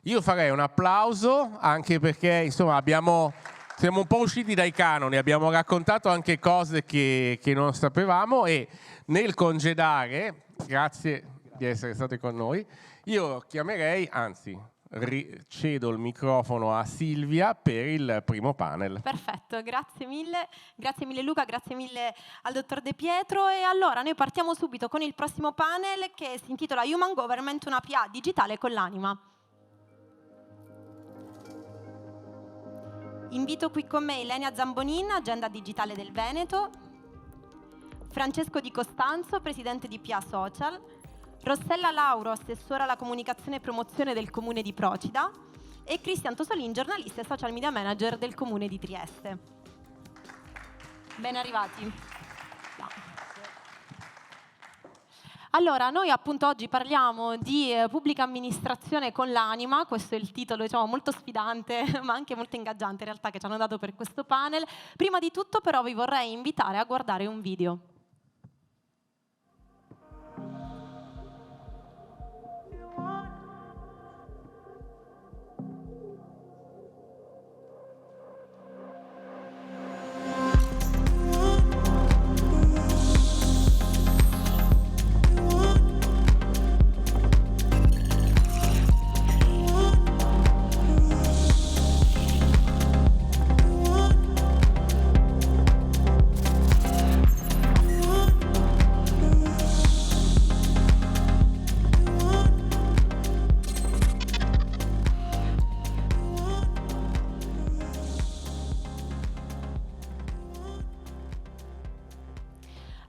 Io farei un applauso anche perché insomma siamo un po' usciti dai canoni, abbiamo raccontato anche cose che non sapevamo e nel congedare, grazie di essere stati con noi, io chiamerei, anzi cedo il microfono a Silvia per il primo panel. Perfetto, grazie mille Luca, grazie mille al dottor De Pietro. E allora noi partiamo subito con il prossimo panel che si intitola Human Government, una PA digitale con l'anima. Invito qui con me Ilenia Zambonin, agenda digitale del Veneto, Francesco Di Costanzo, presidente di PA Social, Rossella Lauro, assessora alla comunicazione e promozione del Comune di Procida, e Cristian Tosolin, giornalista e social media manager del Comune di Trieste. Ben arrivati. No. Allora, noi appunto oggi parliamo di pubblica amministrazione con l'anima, questo è il titolo, diciamo, molto sfidante ma anche molto ingaggiante in realtà che ci hanno dato per questo panel. Prima di tutto però vi vorrei invitare a guardare un video.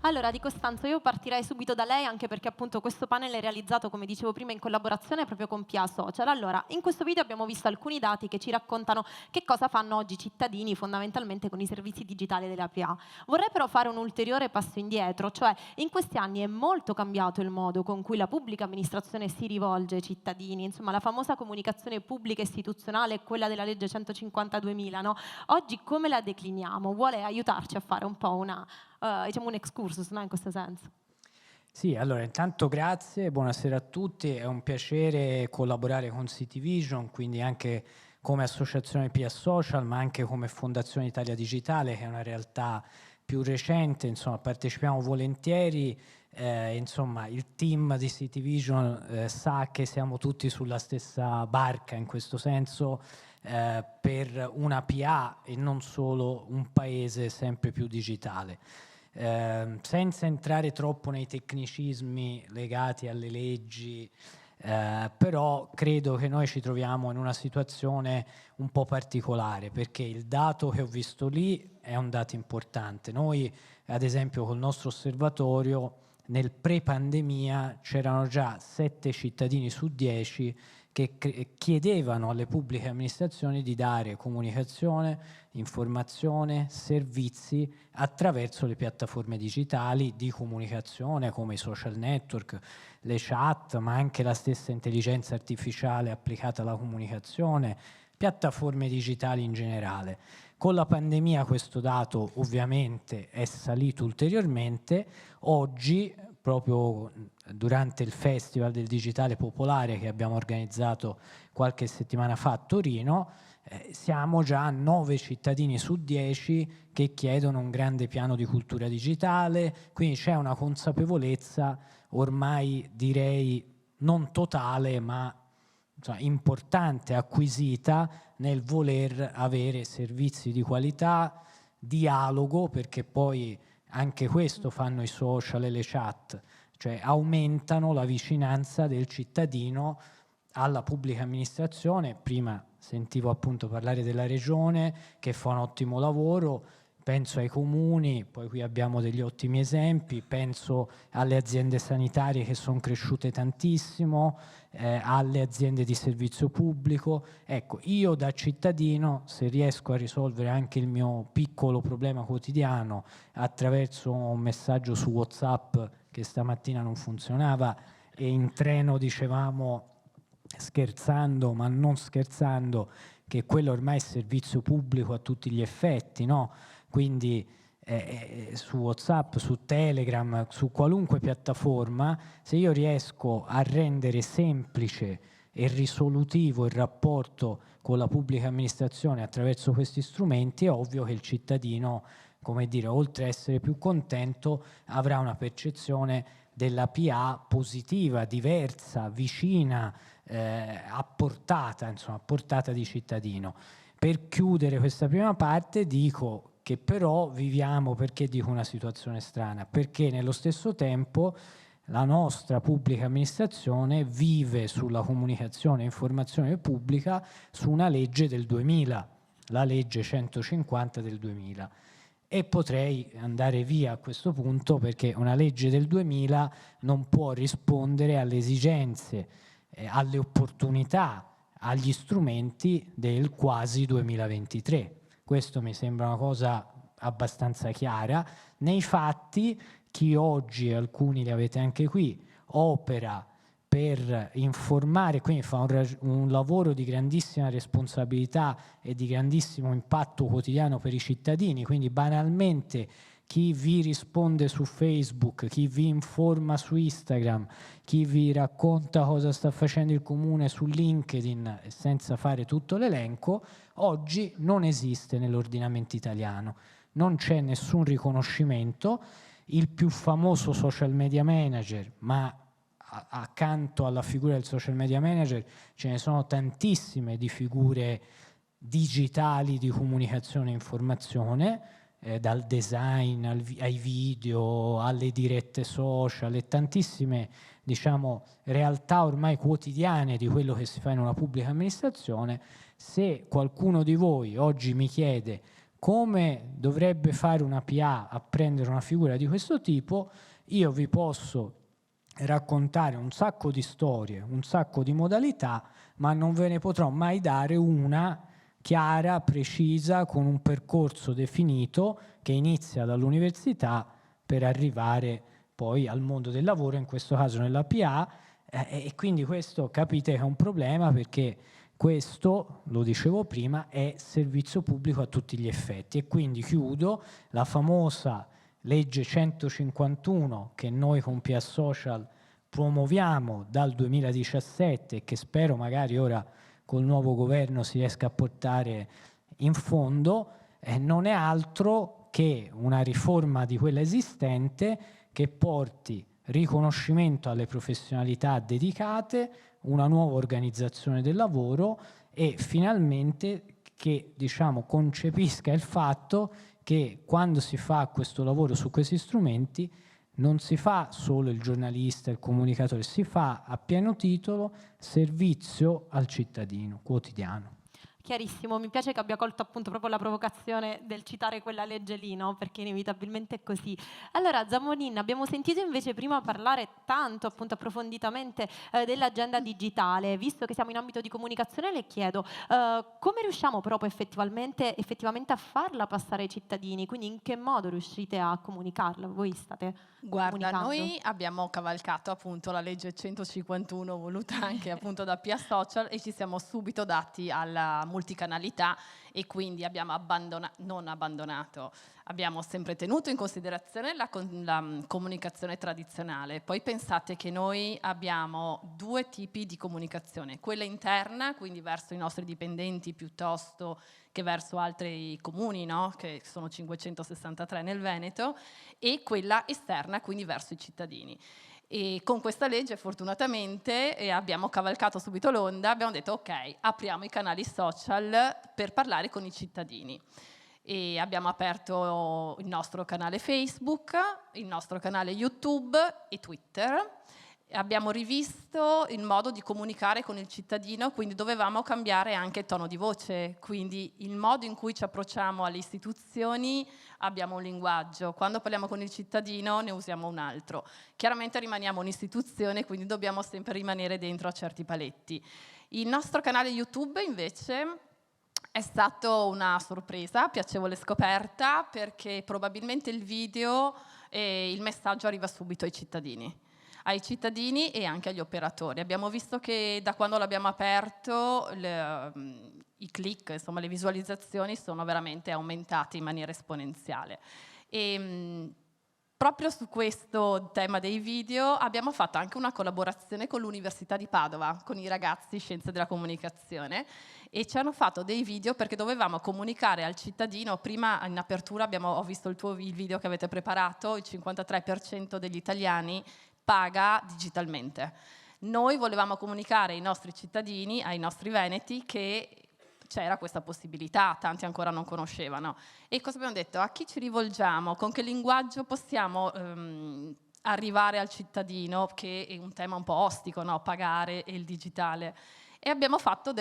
Allora, Di Costanzo, io partirei subito da lei anche perché appunto questo panel è realizzato, come dicevo prima, in collaborazione proprio con PA Social. Allora, in questo video abbiamo visto alcuni dati che ci raccontano che cosa fanno oggi i cittadini fondamentalmente con i servizi digitali della PA. Vorrei però fare un ulteriore passo indietro, cioè in questi anni è molto cambiato il modo con cui la pubblica amministrazione si rivolge ai cittadini, insomma la famosa comunicazione pubblica istituzionale è quella della legge 152.000, no? Oggi come la decliniamo? Vuole aiutarci a fare un po' diciamo un excursus, no? In questo senso. Sì, allora intanto grazie, buonasera a tutti, è un piacere collaborare con City Vision, quindi anche come associazione PA Social, ma anche come Fondazione Italia Digitale, che è una realtà più recente, insomma partecipiamo volentieri, insomma il team di City Vision sa che siamo tutti sulla stessa barca in questo senso, per una PA e non solo un paese sempre più digitale. Senza entrare troppo nei tecnicismi legati alle leggi, però credo che noi ci troviamo in una situazione un po' particolare perché il dato che ho visto lì è un dato importante. Noi ad esempio col nostro osservatorio nel pre-pandemia c'erano già 7 cittadini su 10 che chiedevano alle pubbliche amministrazioni di dare comunicazione, informazione, servizi attraverso le piattaforme digitali di comunicazione come i social network, le chat, ma anche la stessa intelligenza artificiale applicata alla comunicazione, piattaforme digitali in generale. Con la pandemia questo dato ovviamente è salito ulteriormente. Oggi, proprio durante il Festival del Digitale Popolare che abbiamo organizzato qualche settimana fa a Torino, siamo già a 9 cittadini su 10 che chiedono un grande piano di cultura digitale, quindi c'è una consapevolezza ormai direi non totale ma insomma, importante, acquisita nel voler avere servizi di qualità, dialogo, perché poi anche questo fanno i social e le chat, cioè aumentano la vicinanza del cittadino alla pubblica amministrazione. Prima sentivo appunto parlare della regione che fa un ottimo lavoro, penso ai comuni, poi qui abbiamo degli ottimi esempi, penso alle aziende sanitarie che sono cresciute tantissimo, alle aziende di servizio pubblico. Ecco, io da cittadino, se riesco a risolvere anche il mio piccolo problema quotidiano attraverso un messaggio su WhatsApp che stamattina non funzionava e in treno dicevamo scherzando ma non scherzando che quello ormai è servizio pubblico a tutti gli effetti, no? Quindi su WhatsApp, su Telegram, su qualunque piattaforma, se io riesco a rendere semplice e risolutivo il rapporto con la pubblica amministrazione attraverso questi strumenti, è ovvio che il cittadino, come dire, oltre a essere più contento, avrà una percezione della PA positiva, diversa, vicina, a portata di cittadino. Per chiudere questa prima parte dico che però viviamo, perché dico una situazione strana? Perché nello stesso tempo la nostra pubblica amministrazione vive sulla comunicazione e informazione pubblica su una legge del 2000, la legge 150 del 2000. E potrei andare via a questo punto, perché una legge del 2000 non può rispondere alle esigenze, alle opportunità, agli strumenti del quasi 2023. Questo mi sembra una cosa abbastanza chiara. Nei fatti, chi oggi, alcuni li avete anche qui, opera per informare, quindi fa un lavoro di grandissima responsabilità e di grandissimo impatto quotidiano per i cittadini, quindi banalmente chi vi risponde su Facebook, chi vi informa su Instagram, chi vi racconta cosa sta facendo il comune su LinkedIn, senza fare tutto l'elenco, oggi non esiste nell'ordinamento italiano, non c'è nessun riconoscimento. Il più famoso social media manager, ma accanto alla figura del social media manager ce ne sono tantissime di figure digitali di comunicazione e informazione, dal design ai video, alle dirette social e tantissime, diciamo, realtà ormai quotidiane di quello che si fa in una pubblica amministrazione. Se qualcuno di voi oggi mi chiede come dovrebbe fare una PA a prendere una figura di questo tipo, io vi posso raccontare un sacco di storie, un sacco di modalità, ma non ve ne potrò mai dare una chiara, precisa, con un percorso definito che inizia dall'università per arrivare poi al mondo del lavoro, in questo caso nella PA, e quindi questo capite che è un problema, perché questo, lo dicevo prima, è servizio pubblico a tutti gli effetti. E quindi chiudo, la famosa legge 151 che noi con PA Social promuoviamo dal 2017 e che spero magari ora col nuovo governo si riesca a portare in fondo, non è altro che una riforma di quella esistente che porti riconoscimento alle professionalità dedicate, una nuova organizzazione del lavoro e finalmente che, diciamo, concepisca il fatto che quando si fa questo lavoro su questi strumenti non si fa solo il giornalista, il comunicatore, si fa a pieno titolo servizio al cittadino quotidiano. Chiarissimo, mi piace che abbia colto appunto proprio la provocazione del citare quella legge lì, no? Perché inevitabilmente è così. Allora, Zamonin, abbiamo sentito invece prima parlare tanto, appunto approfonditamente dell'agenda digitale. Visto che siamo in ambito di comunicazione, le chiedo come riusciamo proprio effettivamente a farla passare ai cittadini? Quindi in che modo riuscite a comunicarla? Voi state comunicando? Noi abbiamo cavalcato appunto la legge 151 voluta anche appunto da PA Social e ci siamo subito dati alla multicanalità e quindi abbiamo abbiamo sempre tenuto in considerazione la comunicazione tradizionale. Poi pensate che noi abbiamo due tipi di comunicazione, quella interna, quindi verso i nostri dipendenti piuttosto che verso altri comuni, no? Che sono 563 nel Veneto, e quella esterna, quindi verso i cittadini. E con questa legge fortunatamente abbiamo cavalcato subito l'onda, abbiamo detto ok, apriamo i canali social per parlare con i cittadini. E abbiamo aperto il nostro canale Facebook, il nostro canale YouTube e Twitter. Abbiamo rivisto il modo di comunicare con il cittadino, quindi dovevamo cambiare anche il tono di voce, quindi il modo in cui ci approcciamo alle istituzioni, abbiamo un linguaggio, quando parliamo con il cittadino ne usiamo un altro. Chiaramente rimaniamo un'istituzione, quindi dobbiamo sempre rimanere dentro a certi paletti. Il nostro canale YouTube invece è stato una sorpresa, piacevole scoperta, perché probabilmente il video e il messaggio arriva subito ai cittadini e anche agli operatori. Abbiamo visto che da quando l'abbiamo aperto i click, insomma le visualizzazioni sono veramente aumentate in maniera esponenziale. Proprio su questo tema dei video abbiamo fatto anche una collaborazione con l'Università di Padova, con i ragazzi Scienze della Comunicazione, e ci hanno fatto dei video perché dovevamo comunicare al cittadino. Prima in apertura ho visto il video che avete preparato, il 53% degli italiani paga digitalmente. Noi volevamo comunicare ai nostri cittadini, ai nostri veneti, che c'era questa possibilità, tanti ancora non conoscevano. E cosa abbiamo detto? A chi ci rivolgiamo? Con che linguaggio possiamo arrivare al cittadino, che è un tema un po' ostico, no? Pagare e il digitale. E abbiamo fatto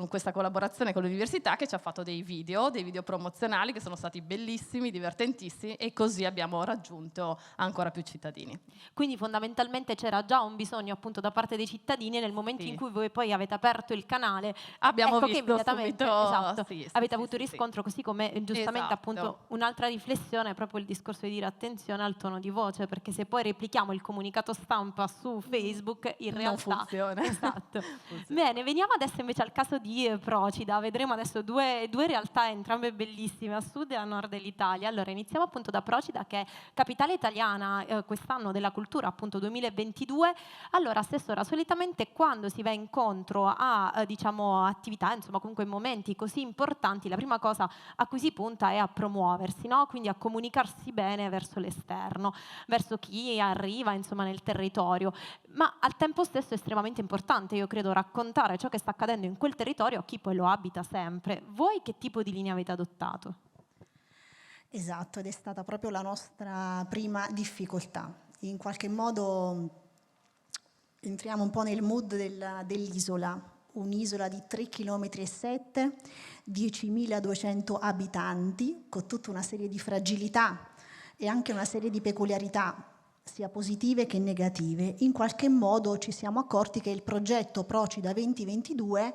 questa collaborazione con l'università, che ci ha fatto dei video promozionali che sono stati bellissimi, divertentissimi, e così abbiamo raggiunto ancora più cittadini. Quindi fondamentalmente c'era già un bisogno appunto da parte dei cittadini, e nel momento in cui voi poi avete aperto il canale abbiamo ecco visto che immediatamente subito, avete avuto riscontro, così come giustamente appunto un'altra riflessione è proprio il discorso di dire attenzione al tono di voce, perché se poi replichiamo il comunicato stampa su Facebook in realtà non funziona. Esatto. Bene, veniamo adesso invece al caso di Procida. Vedremo adesso due realtà, entrambe bellissime, a sud e a nord dell'Italia. Allora, iniziamo appunto da Procida, che è capitale italiana quest'anno della cultura, appunto 2022. Allora, assessora, solitamente quando si va incontro a diciamo attività, insomma comunque momenti così importanti, la prima cosa a cui si punta è a promuoversi, no? Quindi a comunicarsi bene verso l'esterno, verso chi arriva insomma nel territorio, ma al tempo stesso è estremamente importante, io credo, raccontare ciò che sta accadendo in quel territorio a chi poi lo abita sempre. Voi che tipo di linea avete adottato? Esatto, ed è stata proprio la nostra prima difficoltà. In qualche modo entriamo un po' nel mood dell'isola, un'isola di 3,7 km, 10.200 abitanti, con tutta una serie di fragilità e anche una serie di peculiarità, sia positive che negative. In qualche modo ci siamo accorti che il progetto Procida 2022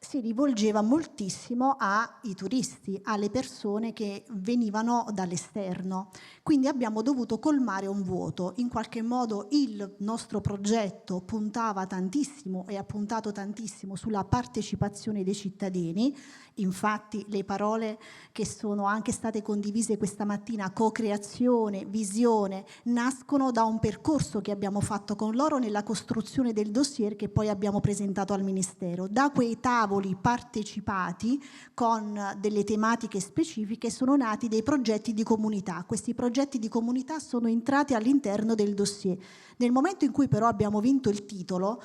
si rivolgeva moltissimo ai turisti, alle persone che venivano dall'esterno. Quindi abbiamo dovuto colmare un vuoto. In qualche modo il nostro progetto puntava tantissimo e ha puntato tantissimo sulla partecipazione dei cittadini. Infatti le parole che sono anche state condivise questa mattina, co-creazione, visione, nascono da un percorso che abbiamo fatto con loro nella costruzione del dossier che poi abbiamo presentato al Ministero. Da quei tavoli partecipati con delle tematiche specifiche sono nati dei progetti di comunità. Questi progetti di comunità sono entrati all'interno del dossier. Nel momento in cui però abbiamo vinto il titolo,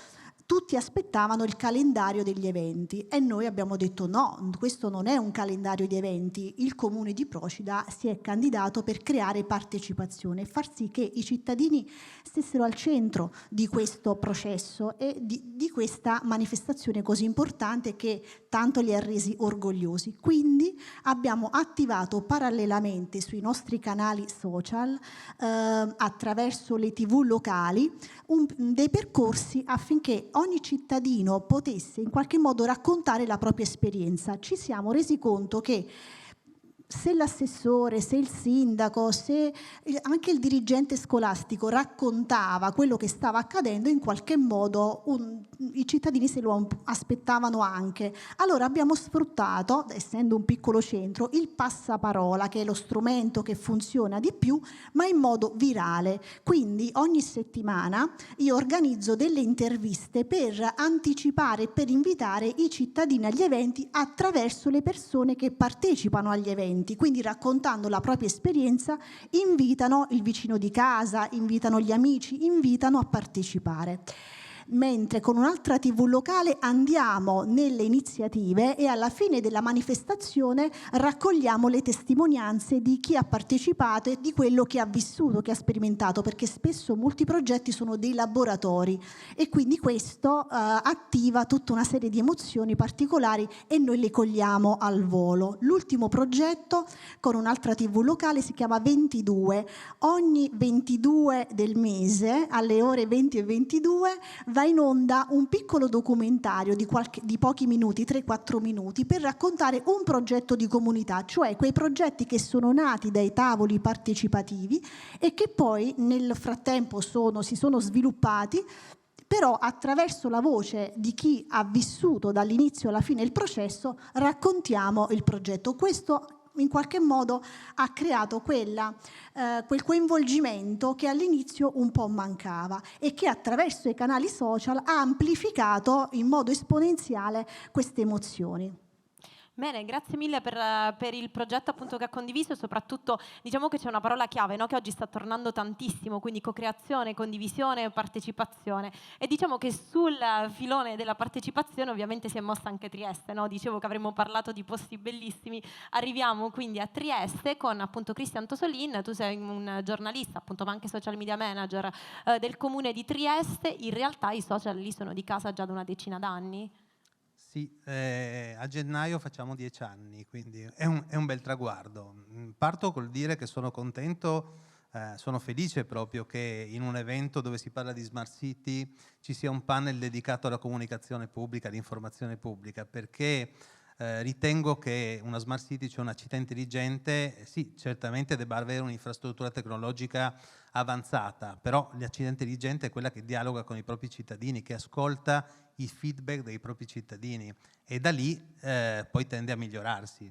tutti aspettavano il calendario degli eventi e noi abbiamo detto no, questo non è un calendario di eventi. Il Comune di Procida si è candidato per creare partecipazione e far sì che i cittadini stessero al centro di questo processo e di questa manifestazione così importante che tanto li ha resi orgogliosi. Quindi abbiamo attivato parallelamente sui nostri canali social, attraverso le TV locali, dei percorsi affinché ogni cittadino potesse in qualche modo raccontare la propria esperienza. Ci siamo resi conto che se l'assessore, se il sindaco, se anche il dirigente scolastico raccontava quello che stava accadendo, in qualche modo i cittadini se lo aspettavano anche. Allora abbiamo sfruttato, essendo un piccolo centro, il passaparola, che è lo strumento che funziona di più, ma in modo virale. Quindi ogni settimana io organizzo delle interviste per anticipare e per invitare i cittadini agli eventi attraverso le persone che partecipano agli eventi. Quindi raccontando la propria esperienza invitano il vicino di casa, invitano gli amici, invitano a partecipare. Mentre con un'altra TV locale andiamo nelle iniziative e alla fine della manifestazione raccogliamo le testimonianze di chi ha partecipato e di quello che ha vissuto, che ha sperimentato, perché spesso molti progetti sono dei laboratori e quindi questo attiva tutta una serie di emozioni particolari e noi le cogliamo al volo. L'ultimo progetto con un'altra TV locale si chiama 22. Ogni 22 del mese alle ore 20 e 22 va in onda un piccolo documentario di pochi minuti, 3-4 minuti, per raccontare un progetto di comunità, cioè quei progetti che sono nati dai tavoli partecipativi e che poi nel frattempo si sono sviluppati, però attraverso la voce di chi ha vissuto dall'inizio alla fine il processo raccontiamo il progetto. Questo in qualche modo ha creato quel coinvolgimento che all'inizio un po' mancava e che attraverso i canali social ha amplificato in modo esponenziale queste emozioni. Bene, grazie mille per il progetto appunto che ha condiviso e soprattutto diciamo che c'è una parola chiave, no, che oggi sta tornando tantissimo, quindi co-creazione, condivisione e partecipazione. E diciamo che sul filone della partecipazione ovviamente si è mossa anche Trieste, no? Dicevo che avremmo parlato di posti bellissimi, arriviamo quindi a Trieste con appunto Cristian Tosolin, tu sei un giornalista appunto ma anche social media manager del comune di Trieste, in realtà i social lì sono di casa già da una decina d'anni. Sì, a gennaio facciamo 10 anni, quindi è un bel traguardo. Parto col dire che sono contento, sono felice proprio che in un evento dove si parla di Smart City ci sia un panel dedicato alla comunicazione pubblica, all'informazione pubblica, perché ritengo che una Smart City, cioè una città intelligente, sì, certamente debba avere un'infrastruttura tecnologica avanzata, però la città intelligente è quella che dialoga con i propri cittadini, che ascolta i feedback dei propri cittadini e da lì poi tende a migliorarsi.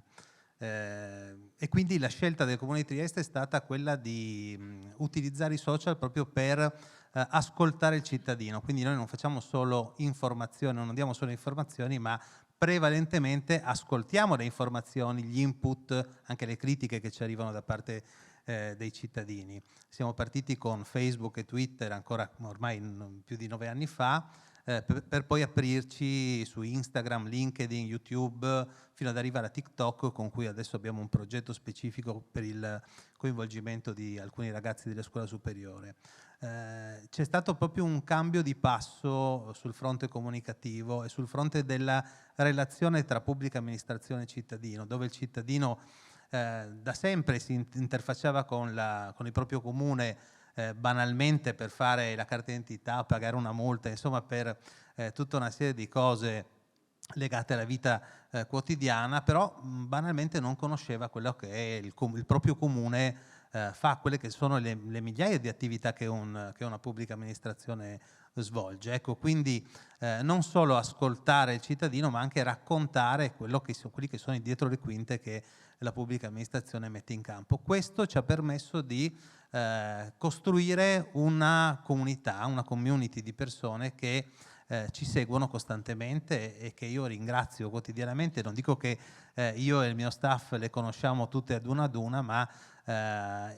E quindi la scelta del Comune di Trieste è stata quella di utilizzare i social proprio per ascoltare il cittadino, quindi noi non facciamo solo informazioni, non diamo solo informazioni, ma prevalentemente ascoltiamo le informazioni, gli input, anche le critiche che ci arrivano da parte dei cittadini. Siamo partiti con Facebook e Twitter ancora ormai più di 9 anni fa, per poi aprirci su Instagram, LinkedIn, YouTube, fino ad arrivare a TikTok, con cui adesso abbiamo un progetto specifico per il coinvolgimento di alcuni ragazzi della scuola superiore. C'è stato proprio un cambio di passo sul fronte comunicativo e sul fronte della relazione tra pubblica amministrazione e cittadino, dove il cittadino da sempre si interfacciava con il proprio comune banalmente per fare la carta d'identità, pagare una multa, insomma per tutta una serie di cose legate alla vita quotidiana, però banalmente non conosceva quello che è il proprio comune fa, quelle che sono le migliaia di attività che una pubblica amministrazione svolge. Ecco, quindi non solo ascoltare il cittadino, ma anche raccontare quelli che sono i dietro le quinte che la pubblica amministrazione mette in campo. Questo ci ha permesso di costruire una comunità, una community di persone che ci seguono costantemente e che io ringrazio quotidianamente. Non dico che io e il mio staff le conosciamo tutte ad una, ma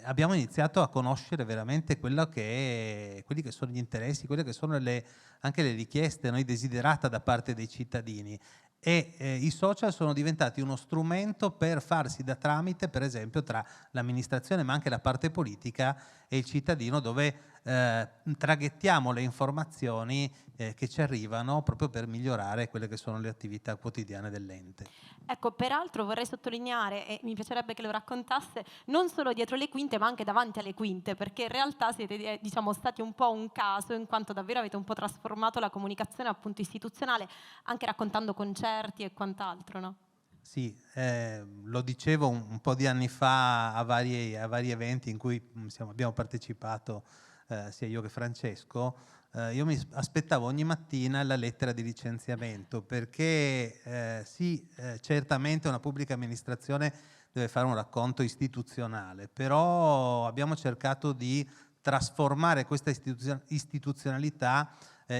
abbiamo iniziato a conoscere veramente quelli che sono gli interessi, quelle che sono anche le richieste, noi desiderata da parte dei cittadini. E i social sono diventati uno strumento per farsi da tramite, per esempio, tra l'amministrazione ma anche la parte politica e il cittadino, dove traghettiamo le informazioni che ci arrivano proprio per migliorare quelle che sono le attività quotidiane dell'ente. Ecco, peraltro vorrei sottolineare, e mi piacerebbe che lo raccontasse, non solo dietro le quinte, ma anche davanti alle quinte, perché in realtà siete stati un po' un caso, in quanto davvero avete un po' trasformato la comunicazione appunto istituzionale, anche raccontando concerti e quant'altro, no? Sì, lo dicevo un po' di anni fa a vari eventi in cui abbiamo partecipato sia io che Francesco. Io mi aspettavo ogni mattina la lettera di licenziamento perché certamente una pubblica amministrazione deve fare un racconto istituzionale, però abbiamo cercato di trasformare questa istituzionalità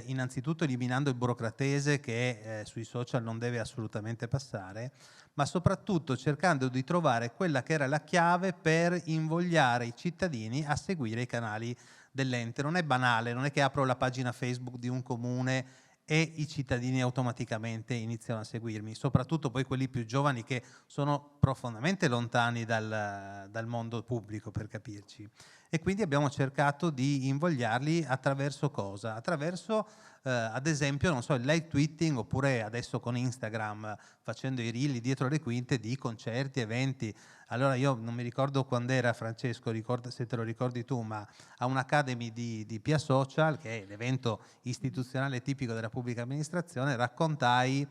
innanzitutto eliminando il burocratese che sui social non deve assolutamente passare, ma soprattutto cercando di trovare quella che era la chiave per invogliare i cittadini a seguire i canali dell'ente. Non è banale, non è che apro la pagina Facebook di un comune e i cittadini automaticamente iniziano a seguirmi, soprattutto poi quelli più giovani che sono profondamente lontani dal mondo pubblico, per capirci. E quindi abbiamo cercato di invogliarli attraverso cosa? Attraverso ad esempio, non so, il live tweeting, oppure adesso con Instagram facendo i reel dietro le quinte di concerti, eventi. Allora io non mi ricordo quando era, Francesco, se te lo ricordi tu, ma a un'Academy di Pia Social, che è l'evento istituzionale tipico della pubblica amministrazione, raccontai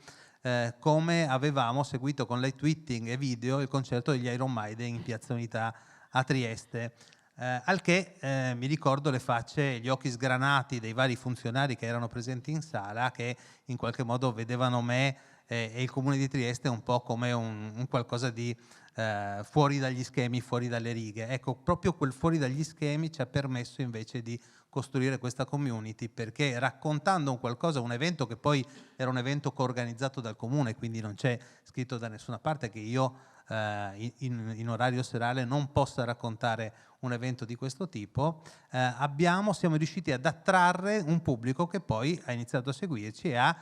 come avevamo seguito con live tweeting e video il concerto degli Iron Maiden in Piazza Unità a Trieste. Al che mi ricordo le facce, gli occhi sgranati dei vari funzionari che erano presenti in sala, che in qualche modo vedevano me e il Comune di Trieste è un po' come un qualcosa di fuori dagli schemi, fuori dalle righe. Ecco, proprio quel fuori dagli schemi ci ha permesso invece di costruire questa community, perché raccontando un qualcosa, un evento che poi era un evento coorganizzato dal Comune, quindi non c'è scritto da nessuna parte che io in orario serale non possa raccontare un evento di questo tipo, siamo riusciti ad attrarre un pubblico che poi ha iniziato a seguirci e ha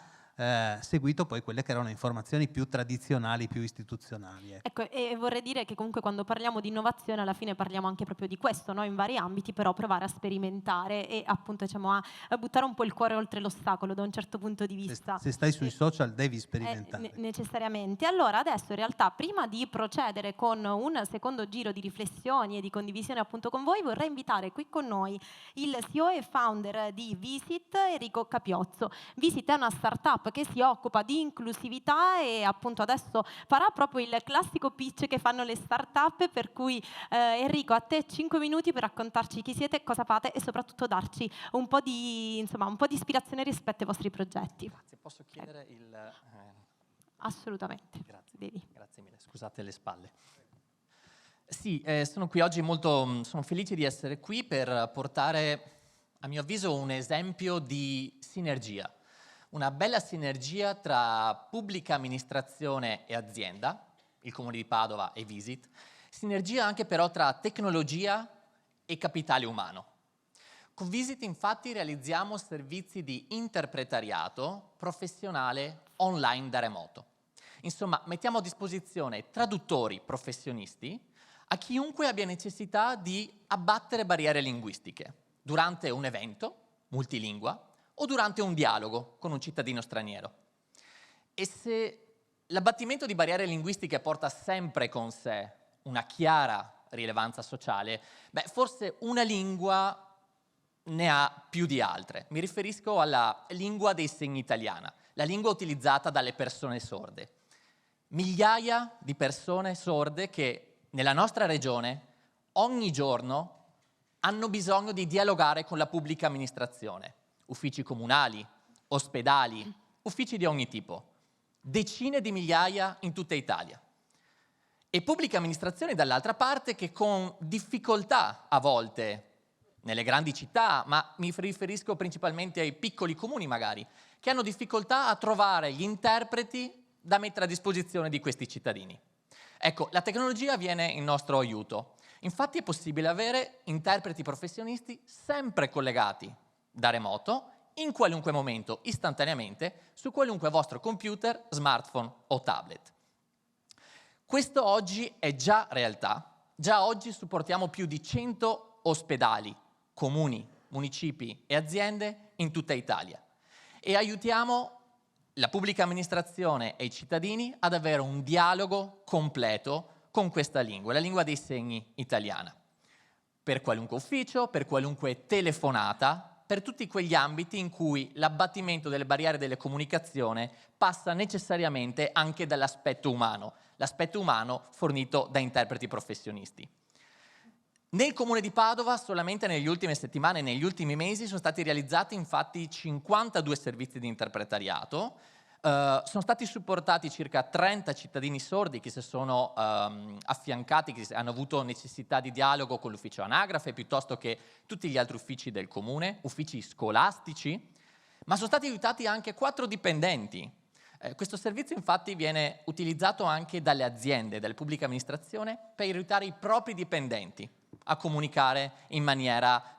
seguito poi quelle che erano informazioni più tradizionali, più istituzionali. Ecco, e vorrei dire che comunque quando parliamo di innovazione alla fine parliamo anche proprio di questo, no? In vari ambiti, però provare a sperimentare e appunto diciamo a buttare un po' il cuore oltre l'ostacolo da un certo punto di vista. Se stai sui social devi sperimentare. Necessariamente. Allora adesso in realtà prima di procedere con un secondo giro di riflessioni e di condivisione appunto con voi, vorrei invitare qui con noi il CEO e founder di Visit, Enrico Capiozzo. Visit è una startup che si occupa di inclusività e appunto adesso farà proprio il classico pitch che fanno le startup, per cui Enrico, a te 5 minuti per raccontarci chi siete, cosa fate e soprattutto darci un po' di ispirazione rispetto ai vostri progetti. Grazie, posso chiedere il... Assolutamente. Grazie. Devi. Grazie mille, scusate le spalle. Sì, sono qui oggi sono felice di essere qui per portare, a mio avviso, un esempio di sinergia. Una bella sinergia tra pubblica amministrazione e azienda, il Comune di Padova e Visit, sinergia anche però tra tecnologia e capitale umano. Con Visit infatti realizziamo servizi di interpretariato professionale online da remoto. Insomma, mettiamo a disposizione traduttori professionisti a chiunque abbia necessità di abbattere barriere linguistiche durante un evento multilingua o durante un dialogo con un cittadino straniero. E se l'abbattimento di barriere linguistiche porta sempre con sé una chiara rilevanza sociale, forse una lingua ne ha più di altre. Mi riferisco alla lingua dei segni italiana, la lingua utilizzata dalle persone sorde. Migliaia di persone sorde che nella nostra regione ogni giorno hanno bisogno di dialogare con la pubblica amministrazione. Uffici comunali, ospedali, uffici di ogni tipo, decine di migliaia in tutta Italia. E pubbliche amministrazioni dall'altra parte che con difficoltà a volte nelle grandi città, ma mi riferisco principalmente ai piccoli comuni magari, che hanno difficoltà a trovare gli interpreti da mettere a disposizione di questi cittadini. Ecco, la tecnologia viene in nostro aiuto. Infatti è possibile avere interpreti professionisti sempre collegati da remoto, in qualunque momento, istantaneamente, su qualunque vostro computer, smartphone o tablet. Questo oggi è già realtà. Già oggi supportiamo più di 100 ospedali, comuni, municipi e aziende in tutta Italia e aiutiamo la pubblica amministrazione e i cittadini ad avere un dialogo completo con questa lingua, la lingua dei segni italiana. Per qualunque ufficio, per qualunque telefonata, per tutti quegli ambiti in cui l'abbattimento delle barriere delle comunicazioni passa necessariamente anche dall'aspetto umano, l'aspetto umano fornito da interpreti professionisti. Nel Comune di Padova, solamente nelle ultime settimane e negli ultimi mesi, sono stati realizzati infatti 52 servizi di interpretariato. Sono stati supportati circa 30 cittadini sordi che si sono affiancati, che hanno avuto necessità di dialogo con l'ufficio anagrafe, piuttosto che tutti gli altri uffici del Comune, uffici scolastici, ma sono stati aiutati anche 4 dipendenti. Questo servizio infatti viene utilizzato anche dalle aziende, dalle pubbliche amministrazioni, per aiutare i propri dipendenti a comunicare in maniera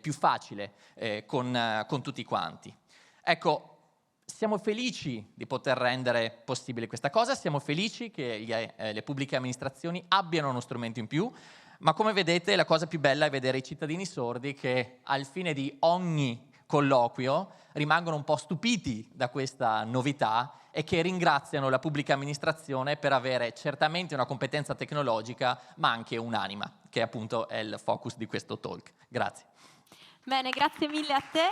più facile con tutti quanti. Ecco, siamo felici di poter rendere possibile questa cosa, siamo felici che le pubbliche amministrazioni abbiano uno strumento in più, ma come vedete la cosa più bella è vedere i cittadini sordi che al fine di ogni colloquio rimangono un po' stupiti da questa novità e che ringraziano la pubblica amministrazione per avere certamente una competenza tecnologica, ma anche un'anima, che appunto è il focus di questo talk. Grazie. Bene, grazie mille a te.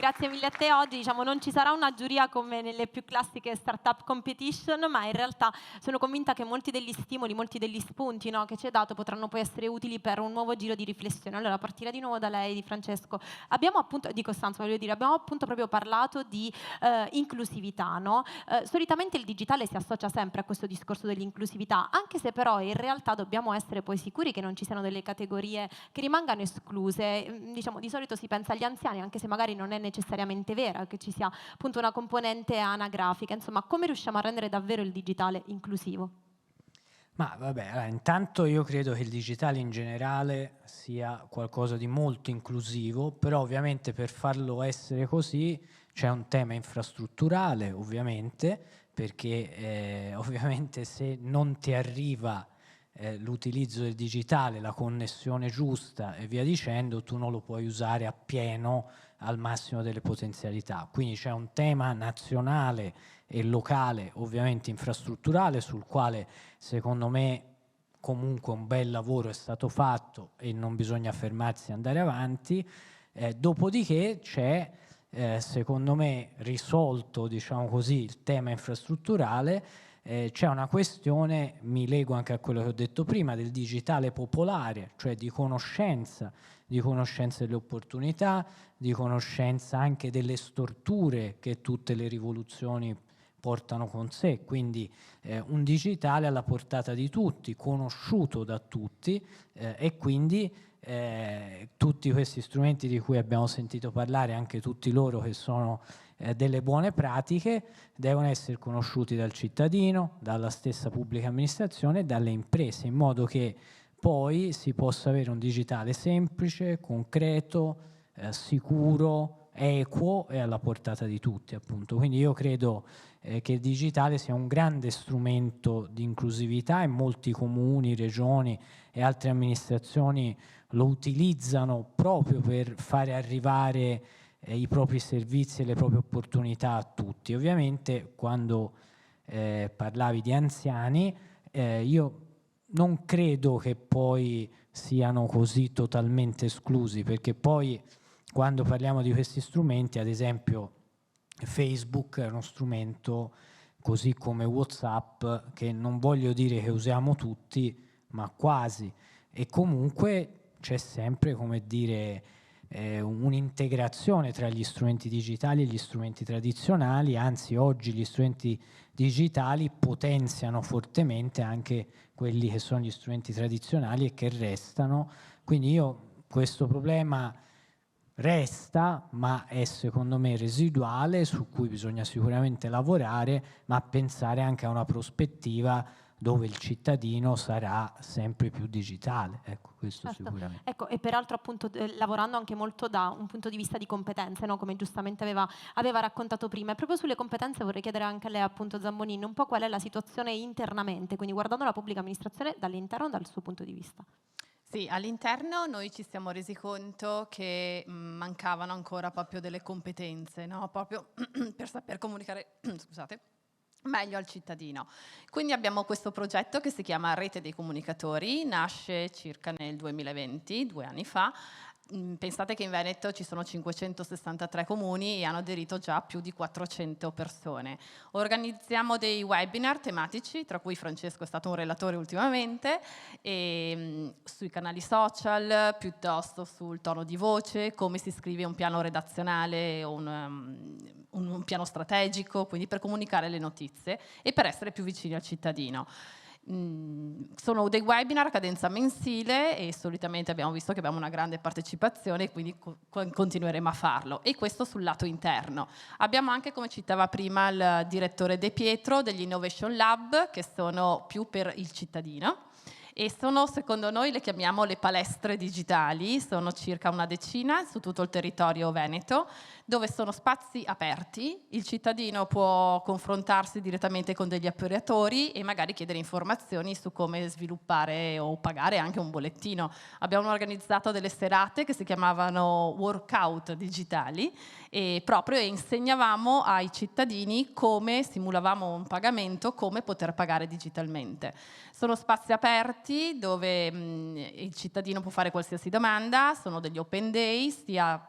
Grazie mille a te. Oggi non ci sarà una giuria come nelle più classiche startup competition, ma in realtà sono convinta che molti degli stimoli, molti degli spunti che ci hai dato potranno poi essere utili per un nuovo giro di riflessione. Allora, a partire di nuovo da lei, di Francesco, di Costanzo, abbiamo appunto proprio parlato di inclusività, no? Solitamente il digitale si associa sempre a questo discorso dell'inclusività, anche se però in realtà dobbiamo essere poi sicuri che non ci siano delle categorie che rimangano escluse. Di solito si pensa agli anziani, anche se magari non è necessariamente vera che ci sia appunto una componente anagrafica. Insomma, come riusciamo a rendere davvero il digitale inclusivo? Ma vabbè, allora, intanto io credo che il digitale in generale sia qualcosa di molto inclusivo, però ovviamente per farlo essere così c'è un tema infrastrutturale, ovviamente, perché ovviamente se non ti arriva l'utilizzo del digitale, la connessione giusta e via dicendo, tu non lo puoi usare appieno al massimo delle potenzialità. Quindi c'è un tema nazionale e locale, ovviamente infrastrutturale, sul quale secondo me comunque un bel lavoro è stato fatto e non bisogna fermarsi e andare avanti. Dopodiché c'è secondo me risolto, diciamo così, il tema infrastrutturale. C'è una questione, mi lego anche a quello che ho detto prima, del digitale popolare, cioè di conoscenza delle opportunità, di conoscenza anche delle storture che tutte le rivoluzioni portano con sé, quindi un digitale alla portata di tutti, conosciuto da tutti e quindi tutti questi strumenti di cui abbiamo sentito parlare, anche tutti loro che sono delle buone pratiche, devono essere conosciuti dal cittadino, dalla stessa pubblica amministrazione e dalle imprese, in modo che poi si possa avere un digitale semplice, concreto, sicuro, equo e alla portata di tutti, appunto. Quindi io credo che il digitale sia un grande strumento di inclusività e molti comuni, regioni e altre amministrazioni lo utilizzano proprio per fare arrivare i propri servizi e le proprie opportunità a tutti. Ovviamente quando parlavi di anziani, io non credo che poi siano così totalmente esclusi, perché poi quando parliamo di questi strumenti, ad esempio Facebook è uno strumento, così come WhatsApp, che non voglio dire che usiamo tutti, ma quasi, e comunque c'è sempre, come dire, un'integrazione tra gli strumenti digitali e gli strumenti tradizionali, anzi oggi gli strumenti digitali potenziano fortemente anche quelli che sono gli strumenti tradizionali e che restano. Quindi questo problema resta, ma è secondo me residuale, su cui bisogna sicuramente lavorare, ma pensare anche a una prospettiva dove il cittadino sarà sempre più digitale. Ecco, questo certo. Sicuramente. Ecco, e peraltro appunto lavorando anche molto da un punto di vista di competenze, no? Come giustamente aveva raccontato prima. E proprio sulle competenze vorrei chiedere anche a lei, appunto, Zambonini, un po' qual è la situazione internamente, quindi guardando la pubblica amministrazione dall'interno, dal suo punto di vista. Sì, all'interno noi ci siamo resi conto che mancavano ancora proprio delle competenze, no? Proprio per saper comunicare, scusate, meglio al cittadino. Quindi abbiamo questo progetto che si chiama Rete dei Comunicatori, nasce circa nel 2020, 2 anni fa. Pensate che in Veneto ci sono 563 comuni e hanno aderito già più di 400 persone. Organizziamo dei webinar tematici, tra cui Francesco è stato un relatore ultimamente, e sui canali social, piuttosto sul tono di voce, come si scrive un piano redazionale o un piano strategico, quindi per comunicare le notizie e per essere più vicini al cittadino. Sono dei webinar a cadenza mensile e solitamente abbiamo visto che abbiamo una grande partecipazione e quindi continueremo a farlo, e questo sul lato interno. Abbiamo anche, come citava prima il direttore De Pietro, degli Innovation Lab, che sono più per il cittadino e sono, secondo noi, le chiamiamo le palestre digitali. Sono circa una decina su tutto il territorio veneto, dove sono spazi aperti, il cittadino può confrontarsi direttamente con degli operatori e magari chiedere informazioni su come sviluppare o pagare anche un bollettino. Abbiamo organizzato delle serate che si chiamavano workout digitali e proprio insegnavamo ai cittadini come, simulavamo un pagamento, come poter pagare digitalmente. Sono spazi aperti dove il cittadino può fare qualsiasi domanda, sono degli open day,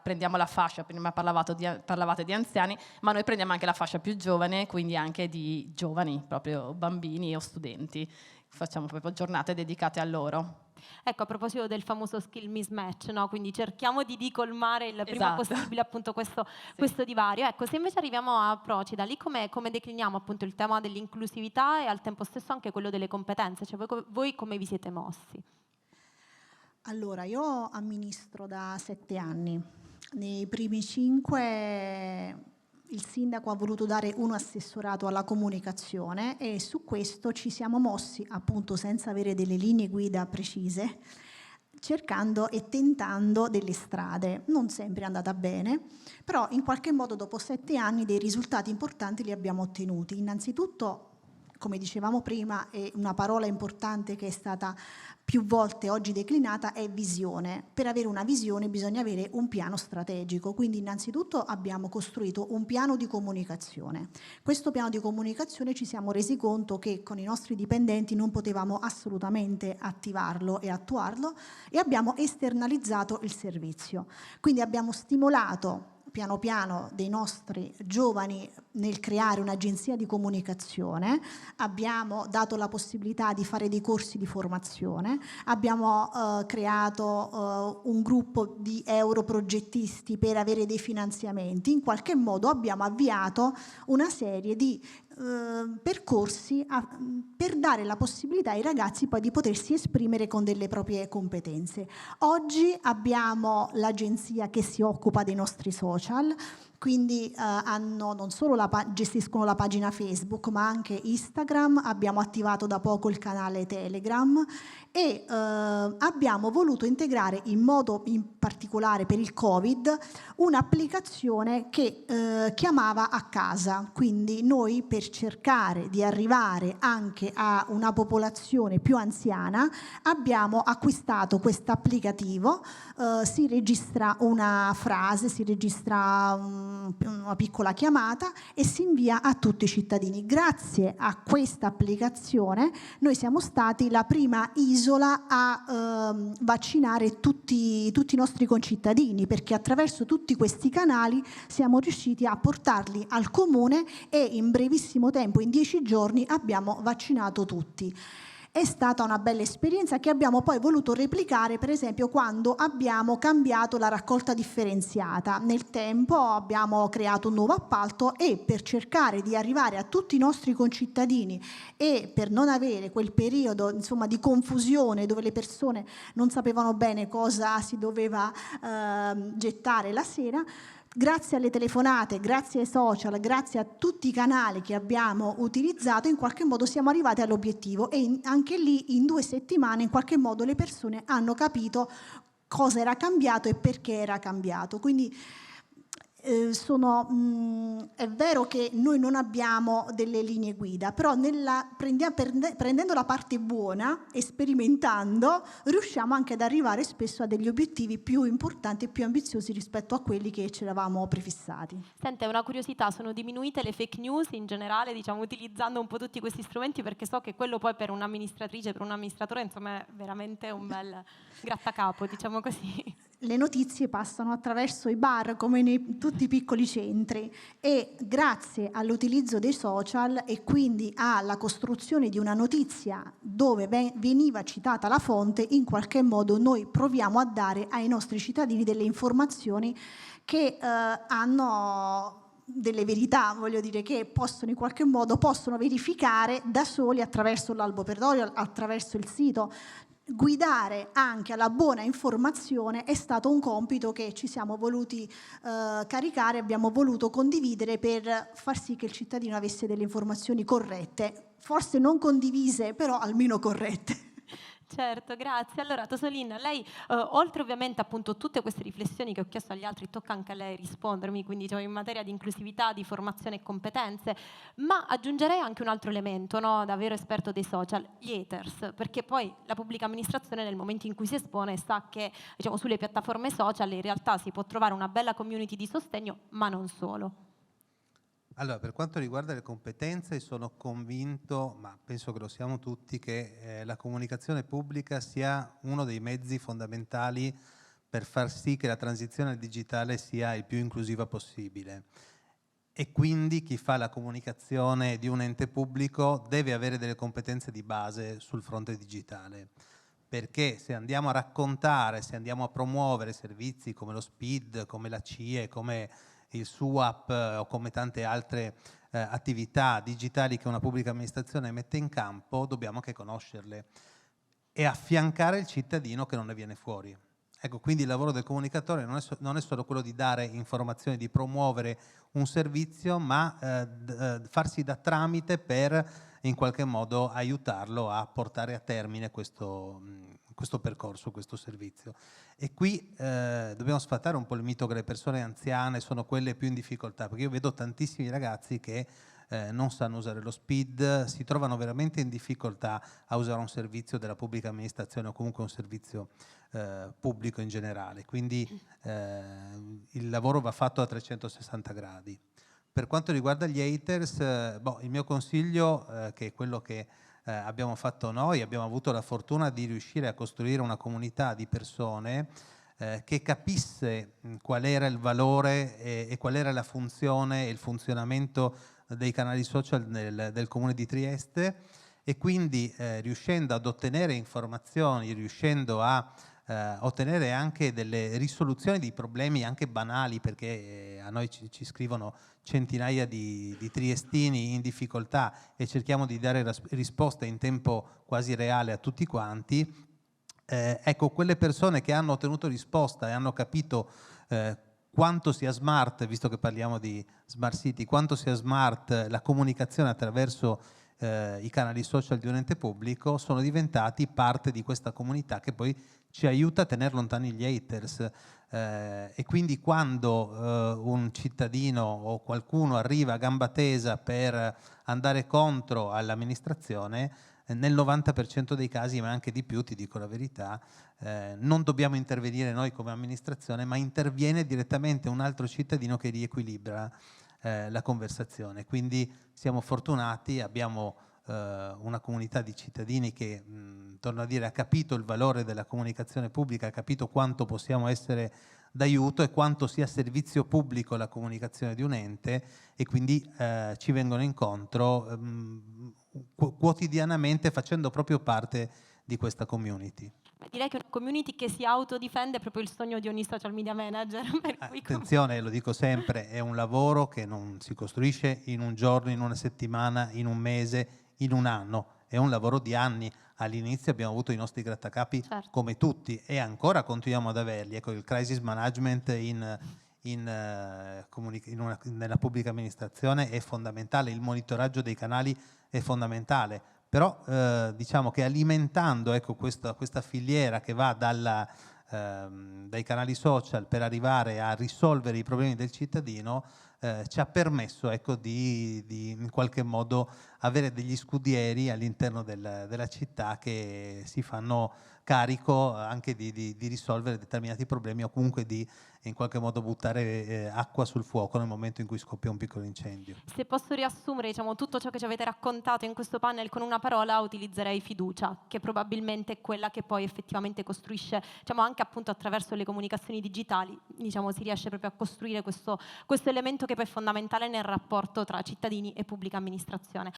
prendiamo la fascia, prima parlavate di anziani, ma noi prendiamo anche la fascia più giovane, quindi anche di giovani, proprio bambini o studenti. Facciamo proprio giornate dedicate a loro. Ecco, a proposito del famoso skill mismatch, no? Quindi cerchiamo di colmare il prima possibile appunto questo divario. Ecco, se invece arriviamo a Procida, lì come decliniamo appunto il tema dell'inclusività e al tempo stesso anche quello delle competenze? Cioè voi come vi siete mossi? Allora, io amministro da 7 anni. Nei primi 5 il sindaco ha voluto dare un assessorato alla comunicazione e su questo ci siamo mossi appunto senza avere delle linee guida precise, cercando e tentando delle strade. Non sempre è andata bene, però in qualche modo dopo 7 anni dei risultati importanti li abbiamo ottenuti. Innanzitutto, come dicevamo prima, è una parola importante che è stata più volte oggi declinata, è visione. Per avere una visione bisogna avere un piano strategico, quindi innanzitutto abbiamo costruito un piano di comunicazione. Questo piano di comunicazione ci siamo resi conto che con i nostri dipendenti non potevamo assolutamente attivarlo e attuarlo e abbiamo esternalizzato il servizio. Quindi abbiamo stimolato piano piano dei nostri giovani nel creare un'agenzia di comunicazione, abbiamo dato la possibilità di fare dei corsi di formazione, abbiamo creato un gruppo di europrogettisti per avere dei finanziamenti, in qualche modo abbiamo avviato una serie di percorsi per dare la possibilità ai ragazzi poi di potersi esprimere con delle proprie competenze. Oggi abbiamo l'agenzia che si occupa dei nostri social, quindi non solo gestiscono la pagina Facebook ma anche Instagram, abbiamo attivato da poco il canale Telegram e abbiamo voluto integrare in modo in particolare per il Covid un'applicazione che chiamava a casa, quindi noi per cercare di arrivare anche a una popolazione più anziana abbiamo acquistato questo applicativo, si registra una frase, si registra una piccola chiamata e si invia a tutti i cittadini. Grazie a questa applicazione noi siamo stati la prima isola a vaccinare tutti i nostri concittadini, perché attraverso tutti questi canali siamo riusciti a portarli al comune e in brevissimo tempo, in 10 giorni, abbiamo vaccinato tutti. È stata una bella esperienza che abbiamo poi voluto replicare, per esempio, quando abbiamo cambiato la raccolta differenziata. Nel tempo abbiamo creato un nuovo appalto e per cercare di arrivare a tutti i nostri concittadini e per non avere quel periodo, insomma, di confusione dove le persone non sapevano bene cosa si doveva gettare la sera, grazie alle telefonate, grazie ai social, grazie a tutti i canali che abbiamo utilizzato, in qualche modo siamo arrivati all'obiettivo e anche lì in 2 settimane in qualche modo le persone hanno capito cosa era cambiato e perché era cambiato. Quindi è vero che noi non abbiamo delle linee guida, però prendendo la parte buona e sperimentando riusciamo anche ad arrivare spesso a degli obiettivi più importanti e più ambiziosi rispetto a quelli che ci eravamo prefissati. Sente, una curiosità, sono diminuite le fake news in generale, diciamo, utilizzando un po' tutti questi strumenti, perché so che quello poi per un'amministratrice, per un amministratore, insomma, è veramente un bel grattacapo, diciamo così. Le notizie passano attraverso i bar come in tutti i piccoli centri e grazie all'utilizzo dei social e quindi alla costruzione di una notizia dove veniva citata la fonte, in qualche modo noi proviamo a dare ai nostri cittadini delle informazioni che hanno delle verità, voglio dire, che possono in qualche modo verificare da soli attraverso l'alboperatorio, attraverso il sito. Guidare anche alla buona informazione è stato un compito che ci siamo voluti caricare, abbiamo voluto condividere per far sì che il cittadino avesse delle informazioni corrette, forse non condivise, però almeno corrette. Certo, grazie. Allora, Tosolin, lei, oltre ovviamente appunto tutte queste riflessioni che ho chiesto agli altri, tocca anche a lei rispondermi, quindi diciamo, in materia di inclusività, di formazione e competenze, ma aggiungerei anche un altro elemento, no, da vero esperto dei social, gli haters, perché poi la pubblica amministrazione nel momento in cui si espone sa che diciamo, sulle piattaforme social in realtà si può trovare una bella community di sostegno, ma non solo. Allora, per quanto riguarda le competenze, sono convinto, ma penso che lo siamo tutti, che la comunicazione pubblica sia uno dei mezzi fondamentali per far sì che la transizione al digitale sia il più inclusiva possibile. E quindi chi fa la comunicazione di un ente pubblico deve avere delle competenze di base sul fronte digitale. Perché se andiamo a raccontare, se andiamo a promuovere servizi come lo SPID, come la CIE, come il SUAP o come tante altre attività digitali che una pubblica amministrazione mette in campo, dobbiamo anche conoscerle e affiancare il cittadino che non ne viene fuori. Ecco, quindi il lavoro del comunicatore non è solo quello di dare informazioni, di promuovere un servizio, ma farsi da tramite per in qualche modo aiutarlo a portare a termine questo percorso, questo servizio. E qui dobbiamo sfatare un po' il mito che le persone anziane sono quelle più in difficoltà, perché io vedo tantissimi ragazzi che non sanno usare lo SPID, si trovano veramente in difficoltà a usare un servizio della pubblica amministrazione o comunque un servizio pubblico in generale. Quindi il lavoro va fatto a 360 gradi. Per quanto riguarda gli haters, il mio consiglio, che è quello che abbiamo fatto noi, abbiamo avuto la fortuna di riuscire a costruire una comunità di persone che capisse qual era il valore e qual era la funzione e il funzionamento dei canali social del Comune di Trieste, e quindi riuscendo ad ottenere informazioni, riuscendo a ottenere anche delle risoluzioni di problemi anche banali, perché a noi ci scrivono centinaia di triestini in difficoltà e cerchiamo di dare risposte in tempo quasi reale a tutti quanti. Ecco, quelle persone che hanno ottenuto risposta e hanno capito quanto sia smart, visto che parliamo di smart city, quanto sia smart la comunicazione attraverso i canali social di un ente pubblico, sono diventati parte di questa comunità che poi ci aiuta a tenere lontani gli haters. E quindi quando un cittadino o qualcuno arriva a gamba tesa per andare contro all'amministrazione, nel 90% dei casi, ma anche di più, ti dico la verità, non dobbiamo intervenire noi come amministrazione, ma interviene direttamente un altro cittadino che riequilibra la conversazione. Quindi siamo fortunati, abbiamo una comunità di cittadini che, torno a dire, ha capito il valore della comunicazione pubblica, ha capito quanto possiamo essere d'aiuto e quanto sia servizio pubblico la comunicazione di un ente, e quindi ci vengono incontro quotidianamente, facendo proprio parte di questa community. Direi che è una community che si autodifende, è proprio il sogno di ogni social media manager. Attenzione, lo dico sempre, è un lavoro che non si costruisce in un giorno, in una settimana, in un mese, in un anno, è un lavoro di anni. All'inizio abbiamo avuto i nostri grattacapi, certo, come tutti, e ancora continuiamo ad averli. Ecco, il crisis management nella pubblica amministrazione è fondamentale, il monitoraggio dei canali è fondamentale, però diciamo che alimentando, ecco, questa filiera che va dai canali social per arrivare a risolvere i problemi del cittadino, ci ha permesso, ecco, di in qualche modo avere degli scudieri all'interno della città che si fanno carico anche di risolvere determinati problemi, o comunque di in qualche modo buttare acqua sul fuoco nel momento in cui scoppia un piccolo incendio. Se posso riassumere, diciamo, tutto ciò che ci avete raccontato in questo panel con una parola, utilizzerei fiducia, che probabilmente è quella che poi effettivamente costruisce, diciamo, anche appunto attraverso le comunicazioni digitali, diciamo, si riesce proprio a costruire questo elemento che poi è fondamentale nel rapporto tra cittadini e pubblica amministrazione.